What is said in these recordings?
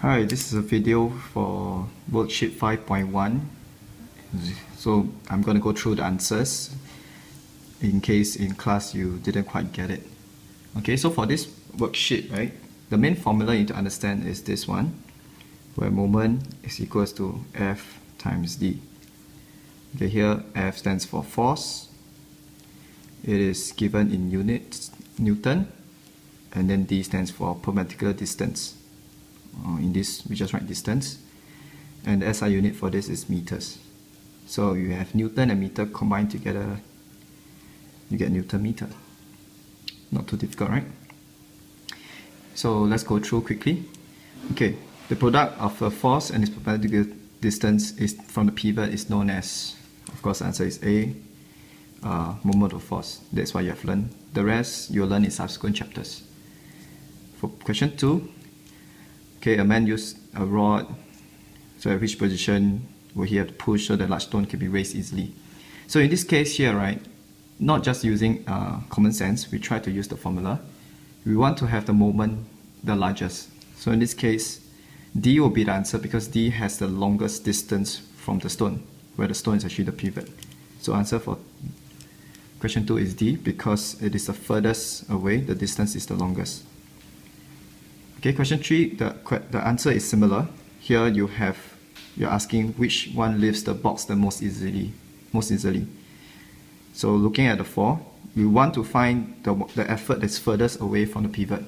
Hi, this is a video for worksheet 5.1. So I'm going to go through the answers in case in class you didn't quite get it. Okay, so for this worksheet, right, the main formula you need to understand is this one, where moment is equals to F times D. Okay, here F stands for force. It is given in units, Newton, and then D stands for perpendicular distance. In this, we just write distance, and the SI unit for this is meters. So you have Newton and meter combined together, you get Newton meter. Not too difficult, right? So let's go through quickly. Okay, the product of a force and its perpendicular distance is from the pivot is known as, of course, the answer is A, moment of force. That's what you have learned. The rest you'll learn in subsequent chapters. For question 2, okay, a man used a rod, so at which position will he have to push so the large stone can be raised easily? So in this case here, right, not just using common sense, we try to use the formula. We want to have the moment the largest. So in this case, D will be the answer because D has the longest distance from the stone, where the stone is actually the pivot. So answer for question 2 is D because it is the furthest away, the distance is the longest. Okay, question 3, the answer is similar. Here you're asking which one lifts the box the most easily. So looking at the 4, we want to find the effort that's furthest away from the pivot.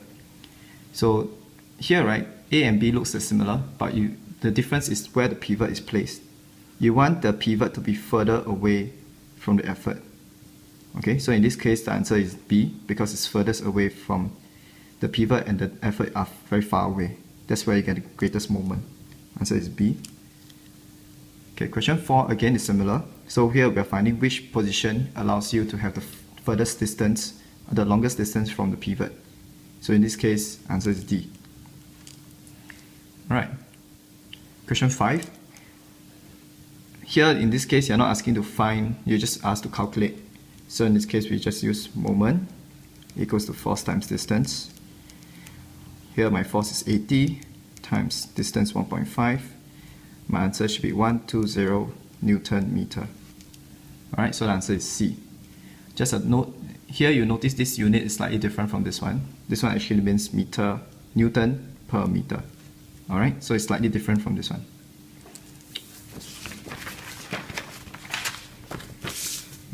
So here, right, A and B looks similar, but the difference is where the pivot is placed. You want the pivot to be further away from the effort. Okay, so in this case the answer is B because it's furthest away from the pivot and the effort are very far away. That's where you get the greatest moment. Answer is B. Okay, question 4 again is similar. So here we are finding which position allows you to have the furthest distance, the longest distance from the pivot. So in this case, answer is D. Alright. Question 5. Here in this case, you're not asking to find, you're just asked to calculate. So in this case, we just use moment equals to force times distance. Here my force is 80 times distance 1.5. My answer should be 120 Newton meter. Alright, so the answer is C. Just a note, here you notice this unit is slightly different from this one. This one actually means meter, Newton per meter. Alright, so it's slightly different from this one.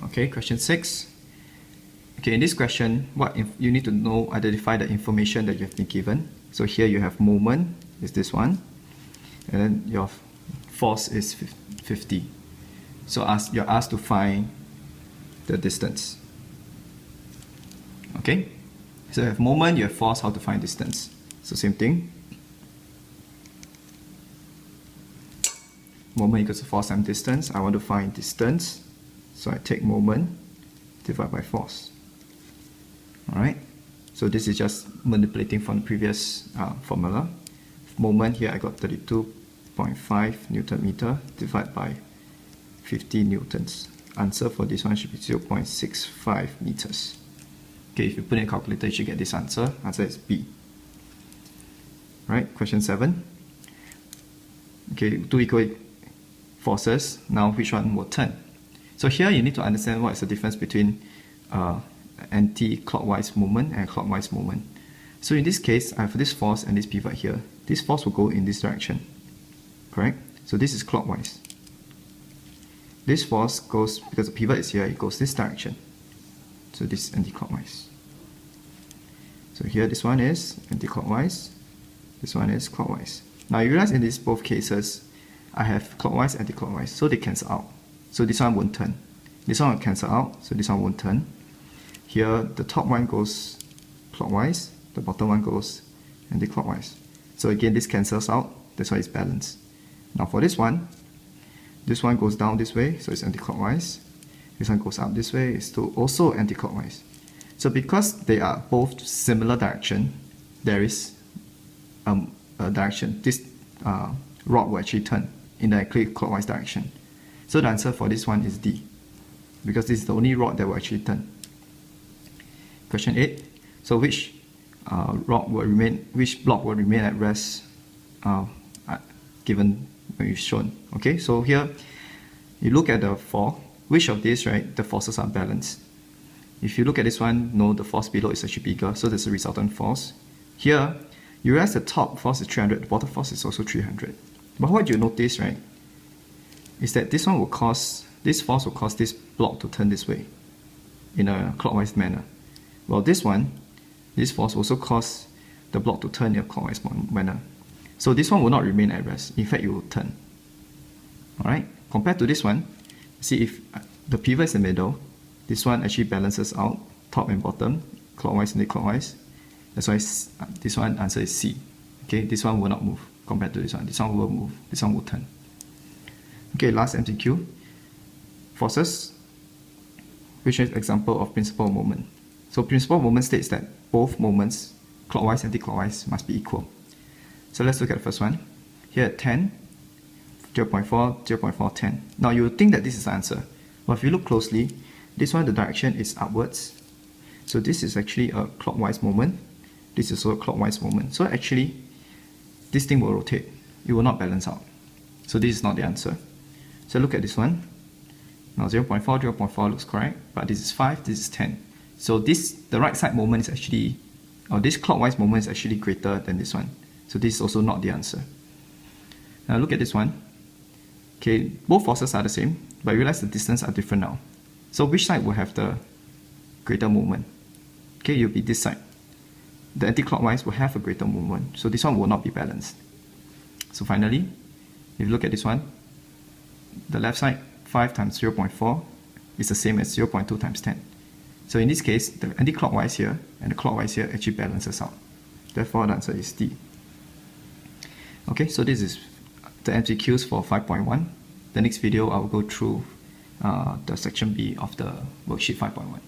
Okay, question 6. Okay, in this question, you need to know, identify the information that you have been given. So here you have moment, is this one, and then your force is 50. So you're asked to find the distance. Okay, so you have moment, you have force, how to find distance. So same thing. Moment equals to force times distance. I want to find distance, so I take moment divided by force. Alright, so this is just manipulating from the previous formula. Moment here I got 32.5 Newton meter divided by 50 newtons. Answer for this one should be 0.65 meters. Okay, if you put in a calculator, you should get this answer. Answer is B. Right, question 7. Okay, two equal forces. Now which one will turn? So here you need to understand what is the difference between anti-clockwise movement and clockwise movement. So in this case, I have this force and this pivot here. This force will go in this direction, correct? So this is clockwise. This force goes, because the pivot is here, it goes this direction. So this is anti-clockwise. So here this one is anti-clockwise, this one is clockwise. Now you realize in these both cases, I have clockwise, anti-clockwise, so they cancel out. So this one won't turn. This one will cancel out, so this one won't turn. Here, the top one goes clockwise, the bottom one goes anti-clockwise. So again, this cancels out, that's why it's balanced. Now for this one goes down this way, so it's anti-clockwise. This one goes up this way, it's also anti-clockwise. So because they are both similar direction, there is a direction. This rod will actually turn in the clockwise direction. So the answer for this one is D, because this is the only rod that will actually turn. Question 8. So which block will remain at rest given when you've shown. Okay, so here you look at the 4, which of these, right, the forces are balanced. If you look at this one, no, the force below is actually bigger, so there's a resultant force. Here, you realize the top force is 300, the bottom force is also 300. But what you notice, right, is that this one will cause, this force will cause this block to turn this way in a clockwise manner. Well, this one, this force also cause the block to turn in a clockwise manner. So this one will not remain at rest. In fact, it will turn. Alright, compared to this one, see if the pivot is in the middle, this one actually balances out top and bottom, clockwise and clockwise. That's why this one answer is C. Okay, this one will not move compared to this one. This one will move, this one will turn. Okay, last MCQ. Forces. Which is example of principal moment. So principal moment states that both moments, clockwise and anti-clockwise, must be equal. So let's look at the first one. Here at 10, 0.4, 0.4, 10. Now you would think that this is the answer. But if you look closely, this one, the direction is upwards. So this is actually a clockwise moment. This is also a clockwise moment. So actually, this thing will rotate. It will not balance out. So this is not the answer. So look at this one. Now 0.4, 0.4 looks correct, but this is 5, this is 10. So this, the right side moment is actually, or this clockwise moment is actually greater than this one. So this is also not the answer. Now look at this one. Okay, both forces are the same, but you realize the distance are different now. So which side will have the greater moment? Okay, it will be this side. The anti-clockwise will have a greater moment, so this one will not be balanced. So finally, if you look at this one, the left side, 5 times 0.4 is the same as 0.2 times 10. So in this case, the anti-clockwise here and the clockwise here actually balances out. Therefore, the answer is D. Okay, so this is the MCQs for 5.1. The next video, I will go through the section B of the worksheet 5.1.